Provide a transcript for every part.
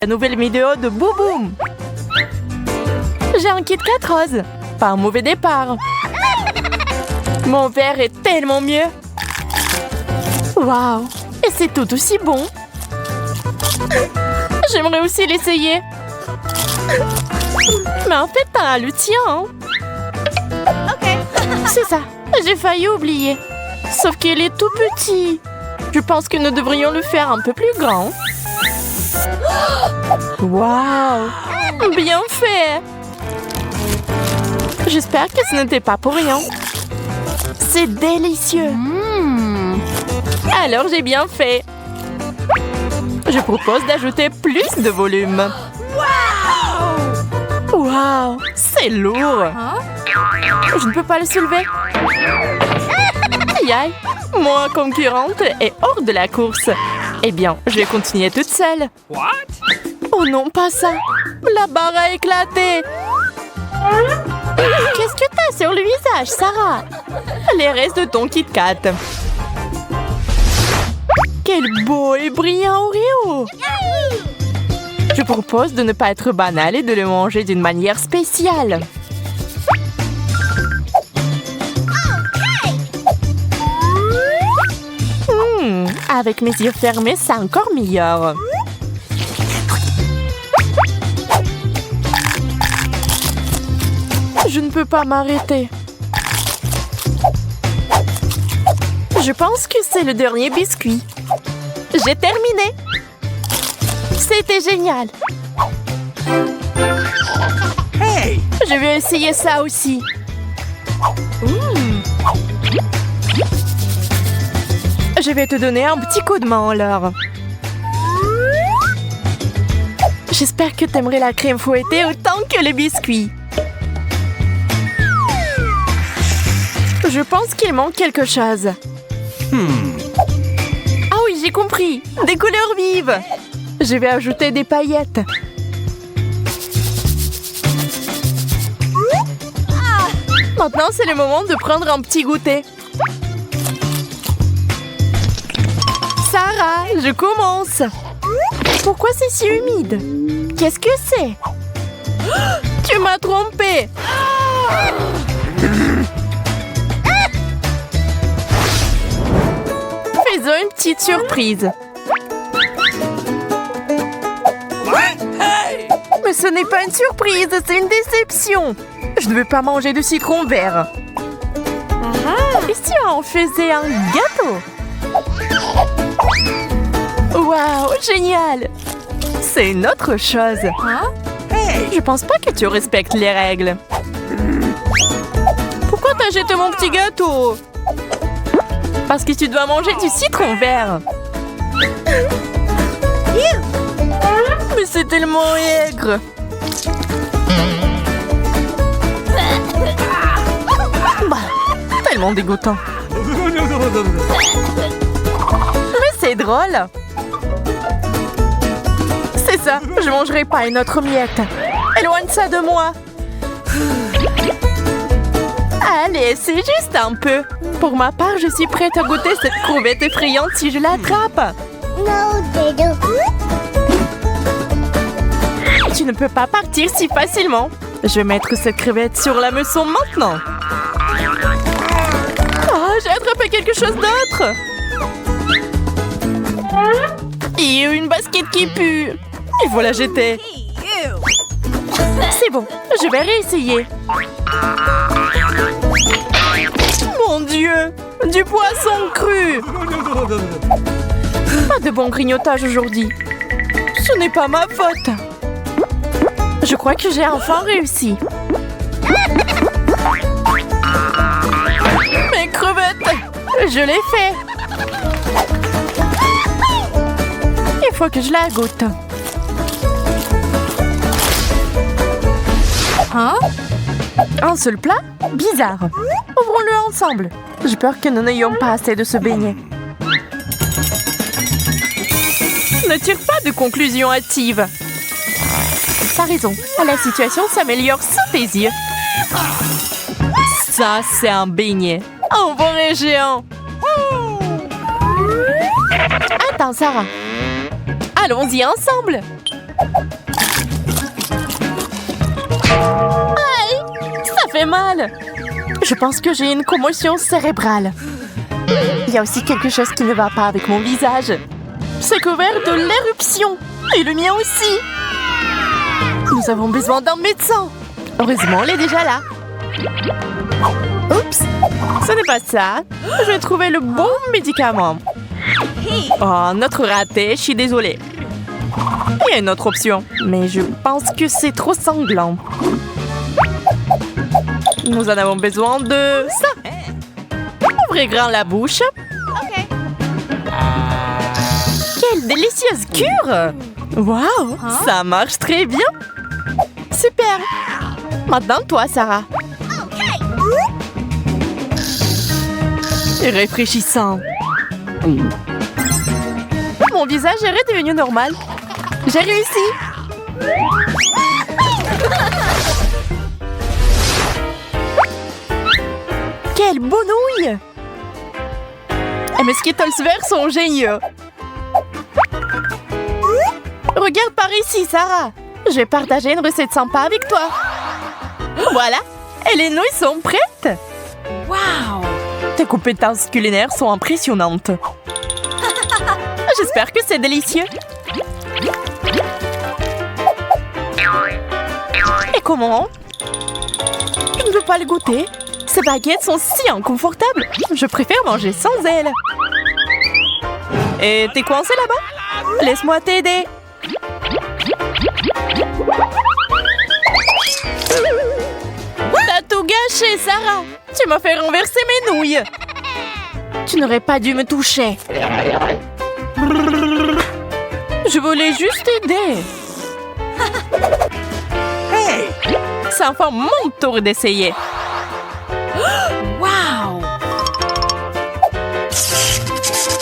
La nouvelle vidéo de Bouboum. J'ai un Kit Kat rose. Pas un mauvais départ. Mon verre est tellement mieux. Waouh! Et c'est tout aussi bon. J'aimerais aussi l'essayer. Mais en fait, t'as le tien. Hein? C'est ça. J'ai failli oublier. Sauf qu'il est tout petit. Je pense que nous devrions le faire un peu plus grand. Waouh! Bien fait! J'espère que ce n'était pas pour rien. C'est délicieux. Alors j'ai bien fait. Je propose d'ajouter plus de volume. Waouh! C'est lourd. Je ne peux pas le soulever. Aïe aïe! Mon concurrente est hors de la course. Eh bien, je vais continuer toute seule. Oh non, pas ça! La barre a éclaté! Qu'est-ce que t'as sur le visage, Sarah? Les restes de ton Kit Kat. Quel beau et brillant Oreo! Je propose de ne pas être banal et de le manger d'une manière spéciale. Avec mes yeux fermés, c'est encore meilleur. Je ne peux pas m'arrêter. Je pense que c'est le dernier biscuit. J'ai terminé. C'était génial. Hey! Je vais essayer ça aussi. Je vais te donner un petit coup de main alors. J'espère que t'aimerais la crème fouettée autant que les biscuits. Je pense qu'il manque quelque chose. Ah oui, j'ai compris. Des couleurs vives. Je vais ajouter des paillettes. Maintenant, c'est le moment de prendre un petit goûter. Sarah, je commence. Pourquoi c'est si humide? Qu'est-ce que c'est? Tu m'as trompée. Faisons une petite surprise. Mais ce n'est pas une surprise, c'est une déception. Je ne veux pas manger de citron vert. Et si on faisait un gâteau? Waouh, génial! C'est une autre chose. Je pense pas que tu respectes les règles. Pourquoi t'as jeté mon petit gâteau? Parce que tu dois manger du citron vert. Mais c'est tellement aigre. Tellement dégoûtant. Mais c'est drôle. C'est ça, je mangerai pas une autre miette. Éloigne ça de moi. Allez, c'est juste un peu. Pour ma part, je suis prête à goûter cette crevette effrayante si je l'attrape. Tu ne peux pas partir si facilement. Je vais mettre cette crevette sur la meçon maintenant. Oh, j'ai attrapé quelque chose d'autre. Et une basket qui pue. Il faut la jeter. C'est bon, je vais réessayer. Mon Dieu, du poisson cru. Pas de bon grignotage aujourd'hui. Ce n'est pas ma faute. Je crois que j'ai enfin réussi. Mes crevettes, je l'ai fait. Il faut que je la goûte. Hein? Un seul plat? Bizarre. Ouvrons-le ensemble. J'ai peur que nous n'ayons pas assez de ce beignet. Ne tire pas de conclusion hâtive. T'as raison. La situation s'améliore sous tes yeux. Ça, c'est un beignet. Un vrai géant. Attends, Sarah. Allons-y ensemble. Aïe! Ça fait mal! Je pense que j'ai une commotion cérébrale. Il y a aussi quelque chose qui ne va pas avec mon visage. C'est couvert de l'éruption. Et le mien aussi. Nous avons besoin d'un médecin. Heureusement, elle est déjà là. Oups! Ce n'est pas ça. Je vais trouver le bon médicament. Oh, notre raté, je suis désolée. Il y a une autre option, mais je pense que c'est trop sanglant. Nous en avons besoin de ça. Ouvrez grand la bouche. Quelle délicieuse cure! Waouh! Ça marche très bien! Super! Maintenant, toi, Sarah. Réfléchissant. Mon visage est redevenu normal. J'ai réussi! Quelle bonouille! Mes Skittles verts sont géniaux! Regarde par ici, Sarah! Je vais partager une recette sympa avec toi! Voilà! Et les nouilles sont prêtes! Waouh! Tes compétences culinaires sont impressionnantes! J'espère que c'est délicieux! Et comment? Je ne veux pas le goûter! Ces baguettes sont si inconfortables! Je préfère manger sans elles! Et t'es coincé là-bas? Laisse-moi t'aider! T'as tout gâché, Sarah! Tu m'as fait renverser mes nouilles! Tu n'aurais pas dû me toucher! Je voulais juste t'aider! C'est enfin mon tour d'essayer! Waouh!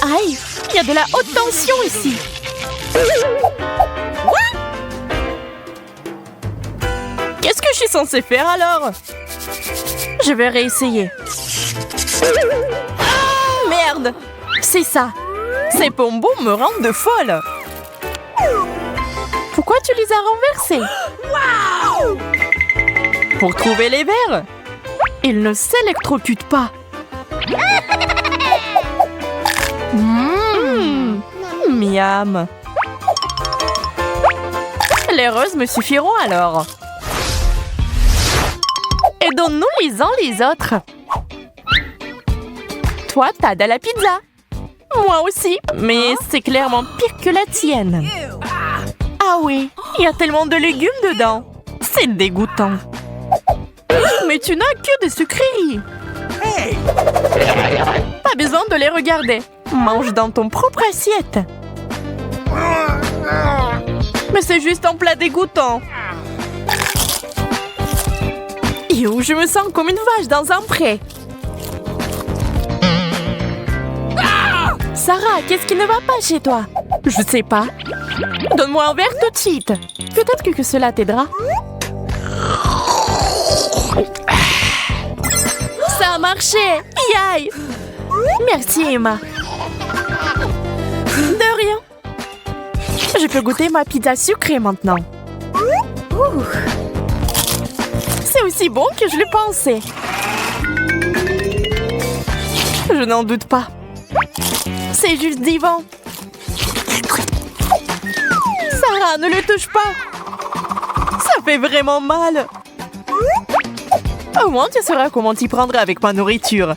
Aïe! Il y a de la haute tension ici! Qu'est-ce que je suis censée faire alors? Je vais réessayer. Ah, merde! C'est ça! Ces bonbons me rendent folle! Pourquoi tu les as renversés? Wow! Pour trouver les verres! Ils ne s'électrocutent pas! Miam! Les roses me suffiront alors! Et donne-nous les uns les autres! Toi, t'as de la pizza! Moi aussi, mais c'est clairement pire que la tienne! Ah oui, il y a tellement de légumes dedans! C'est dégoûtant! Mais tu n'as que des sucreries! Pas besoin de les regarder! Mange dans ton propre assiette! Mais c'est juste un plat dégoûtant! Yo, je me sens comme une vache dans un pré! Sarah, qu'est-ce qui ne va pas chez toi? Je sais pas. Donne-moi un verre tout de suite. Peut-être que cela t'aidera. Ça a marché! Yaï! Merci, Emma. De rien. Je peux goûter ma pizza sucrée maintenant. C'est aussi bon que je le pensais. Je n'en doute pas. C'est juste divin. Sarah, ne le touche pas. Ça fait vraiment mal. Au moins, tu sauras comment t'y prendre avec ma nourriture.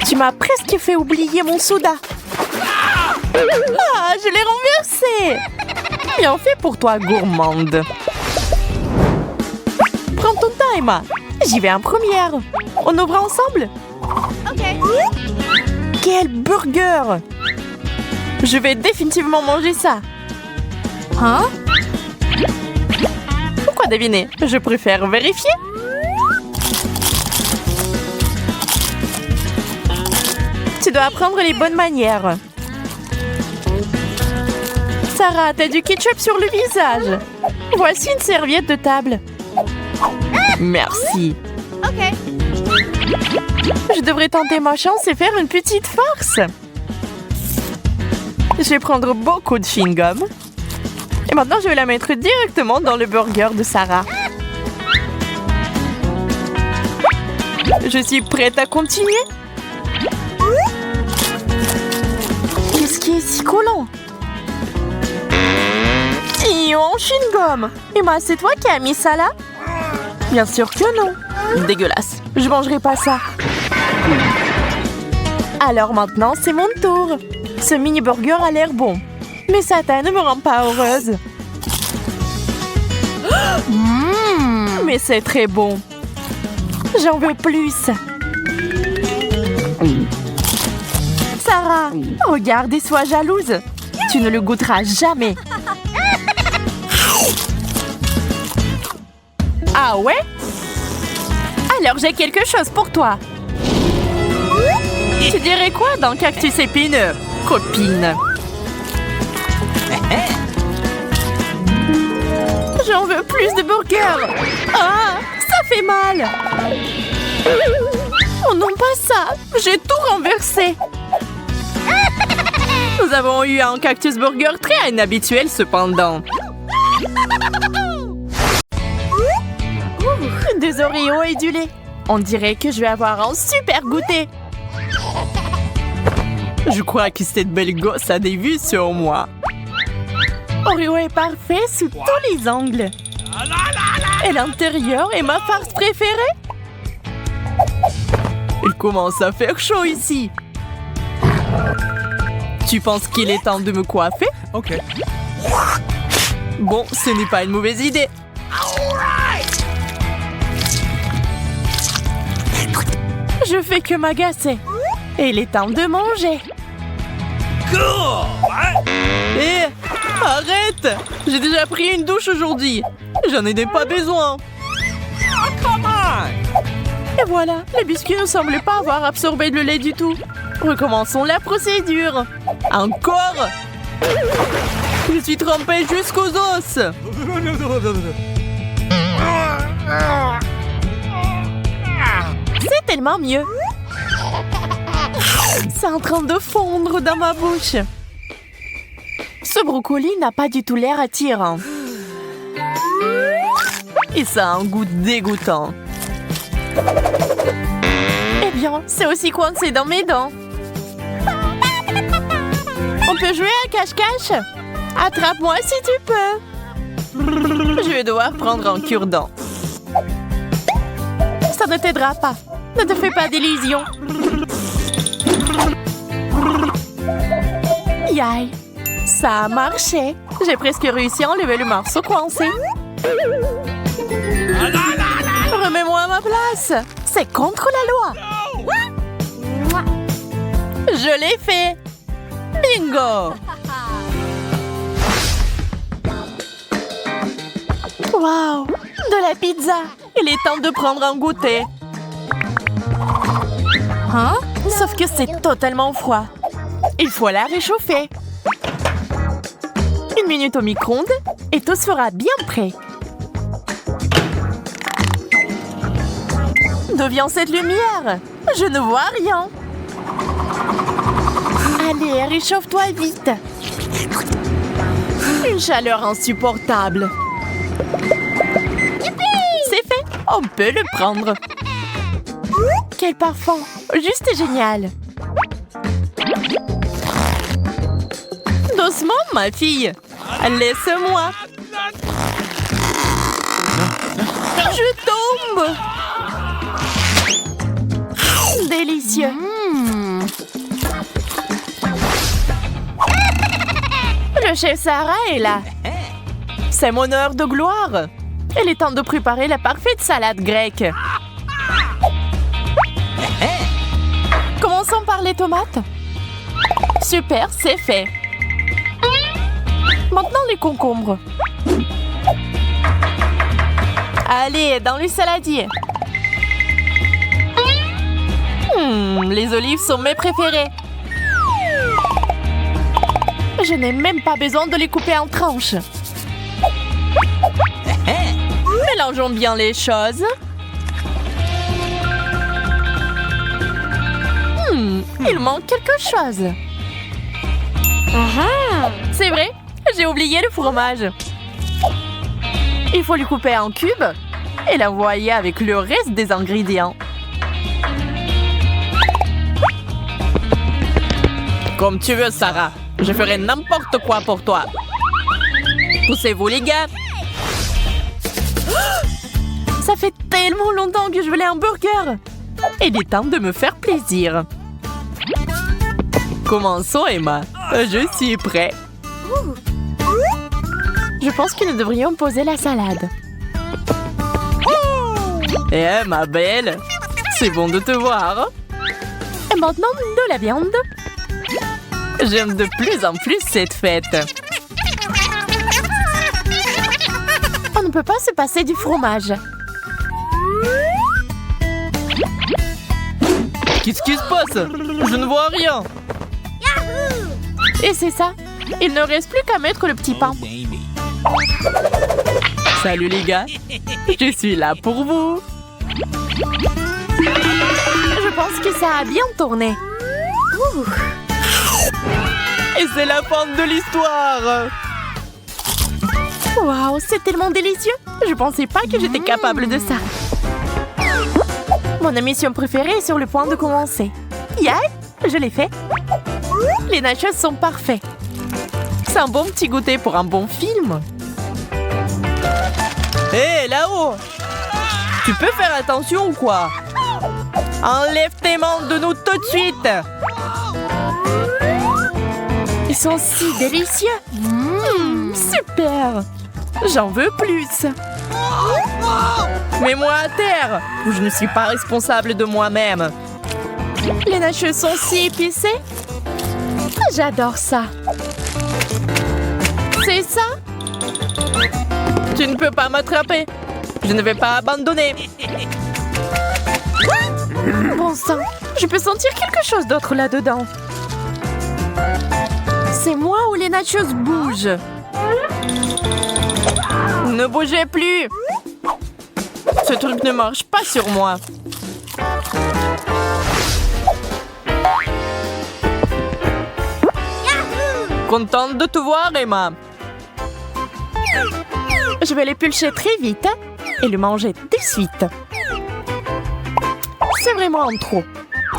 Tu m'as presque fait oublier mon soda. Ah, je l'ai renversé. Bien fait pour toi, gourmande. Prends ton temps, Emma. J'y vais en première. On ouvre ensemble? Ok. Quel burger! Je vais définitivement manger ça. Hein? Pourquoi deviner? Je préfère vérifier. Tu dois apprendre les bonnes manières. Sarah, t'as du ketchup sur le visage. Voici une serviette de table. Merci. Ok. Je devrais tenter ma chance et faire une petite farce. Je vais prendre beaucoup de chewing-gum. Et Maintenant, je vais la mettre directement dans le burger de Sarah. Je suis prête à continuer. Qu'est-ce qui est si collant? Et en chewing-gum. Emma, c'est toi qui as mis ça là? Bien sûr que non. Dégueulasse. Je mangerai pas ça. Alors maintenant, c'est mon tour. Ce mini-burger a l'air bon. Mais Satan ne me rend pas heureuse. Mais c'est très bon. J'en veux plus. Sarah, regarde et sois jalouse. Tu ne le goûteras jamais. Ah ouais? Alors j'ai quelque chose pour toi. Tu dirais quoi dans Cactus épineux, copine? J'en veux plus de burgers. Ah, ça fait mal. Oh non, pas ça. J'ai tout renversé. Nous avons eu un cactus burger très inhabituel cependant. Des Oreos et du lait. On dirait que je vais avoir un super goûter. Je crois que cette belle gosse a des vues sur moi. Oreo est parfait sous tous les angles. Et l'intérieur est ma farce préférée. Il commence à faire chaud ici. Tu penses qu'il est temps de me coiffer? Ok. Bon, ce n'est pas une mauvaise idée. Je fais que m'agacer. Et il est temps de manger. Hé, arrête! J'ai déjà pris une douche aujourd'hui. J'en ai pas besoin. Et voilà, les biscuits ne semblent pas avoir absorbé le lait du tout. Recommençons la procédure. Encore? Je suis trempée jusqu'aux os. C'est tellement mieux. C'est en train de fondre dans ma bouche. Ce brocoli n'a pas du tout l'air attirant. Et ça a un goût dégoûtant. Eh bien, c'est aussi coincé dans mes dents. On peut jouer à cache-cache? Attrape-moi si tu peux. Je vais devoir prendre un cure-dent. Ça ne t'aidera pas. Ne te fais pas d'illusions. Yaï, ça a marché. J'ai presque réussi à enlever le morceau coincé. Remets-moi à ma place. C'est contre la loi. Je l'ai fait. Bingo. Wow, de la pizza. Il est temps de prendre un goûter. Hein? Sauf que c'est totalement froid. Il faut la réchauffer. 1 minute au micro-ondes et tout sera bien prêt. D'où vient cette lumière? Je ne vois rien. Allez, réchauffe-toi vite. Une chaleur insupportable. C'est fait. On peut le prendre. Quel parfum! Juste génial! Doucement, ma fille! Laisse-moi! Je tombe! Délicieux! Le chef Sarah est là! C'est mon heure de gloire! Il est temps de préparer la parfaite salade grecque! Commençons par les tomates. Super, c'est fait. Maintenant les concombres. Allez, dans le saladier. Les olives sont mes préférées. Je n'ai même pas besoin de les couper en tranches. Mélangeons bien les choses. Il manque quelque chose. C'est vrai, j'ai oublié le fromage. Il faut le couper en cubes et l'envoyer avec le reste des ingrédients. Comme tu veux, Sarah. Je ferai n'importe quoi pour toi. Poussez-vous, les gars. Ça fait tellement longtemps que je voulais un burger. Il est temps de me faire plaisir. Commençons, Emma. Je suis prêt. Je pense que nous devrions poser la salade. Eh, ma belle, c'est bon de te voir. Et maintenant, de la viande. J'aime de plus en plus cette fête. On ne peut pas se passer du fromage. Qu'est-ce qui se passe? Je ne vois rien. Et c'est ça. Il ne reste plus qu'à mettre le petit pain. Salut les gars. Je suis là pour vous. Je pense que ça a bien tourné. Et c'est la fin de l'histoire. Waouh, c'est tellement délicieux. Je pensais pas que j'étais capable de ça. Mon émission préférée est sur le point de commencer. Yeah, je l'ai fait. Les nachos sont parfaits. C'est un bon petit goûter pour un bon film. Hé, là-haut! Tu peux faire attention ou quoi? Enlève tes mains de nous tout de suite! Ils sont si délicieux! Super! J'en veux plus! Mets-moi à terre! Je ne suis pas responsable de moi-même. Les nachos sont si épicés! J'adore ça! C'est ça? Tu ne peux pas m'attraper! Je ne vais pas abandonner! Bon sang! Je peux sentir quelque chose d'autre là-dedans! C'est moi ou les nachos bougent? Ne bougez plus! Ce truc ne marche pas sur moi! Contente de te voir, Emma! Je vais l'épulcher très vite et le manger de suite. C'est vraiment trop.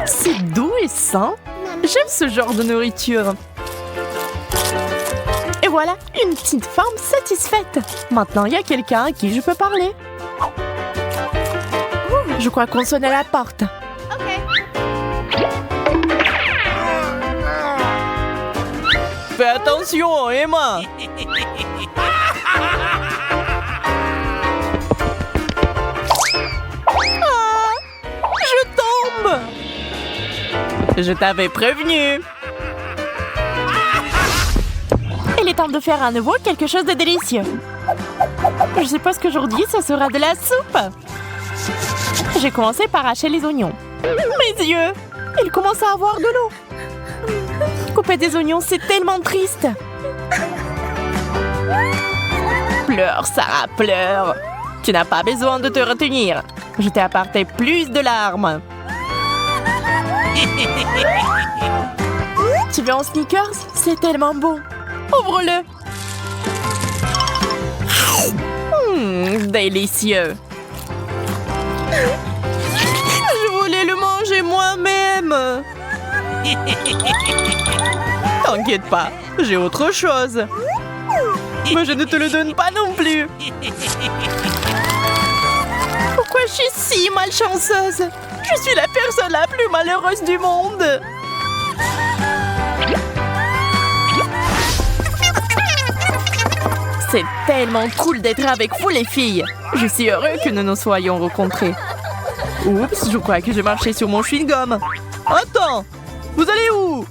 C'est doux et sain. J'aime ce genre de nourriture. Et voilà, une petite femme satisfaite. Maintenant, il y a quelqu'un à qui je peux parler. Je crois qu'on sonne à la porte. Fais attention, Emma! Ah, je tombe! Je t'avais prévenu! Il est temps de faire à nouveau quelque chose de délicieux. Je suppose qu'aujourd'hui, ce sera de la soupe. J'ai commencé par hacher les oignons. Mes yeux! Ils commencent à avoir de l'eau. Couper des oignons, c'est tellement triste. Pleure, Sarah, pleure. Tu n'as pas besoin de te retenir. Je t'ai apporté plus de larmes. Tu veux un Snickers? C'est tellement beau. Ouvre-le. Délicieux. Je voulais le manger moi-même. T'inquiète pas, j'ai autre chose. Mais je ne te le donne pas non plus. Pourquoi je suis si malchanceuse? Je suis la personne la plus malheureuse du monde. C'est tellement cool d'être avec vous les filles. Je suis heureux que nous nous soyons rencontrés. Oups, je crois que j'ai marché sur mon chewing-gum. Attends, vous allez où?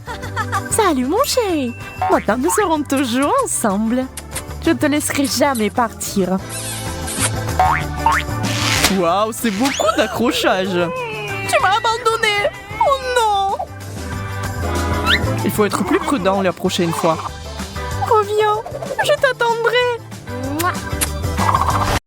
Salut mon chéri. Maintenant nous serons toujours ensemble. Je ne te laisserai jamais partir. Waouh, c'est beaucoup d'accrochage. Tu m'as abandonné. Oh non. Il faut être plus prudent la prochaine fois. Reviens, je t'attendrai.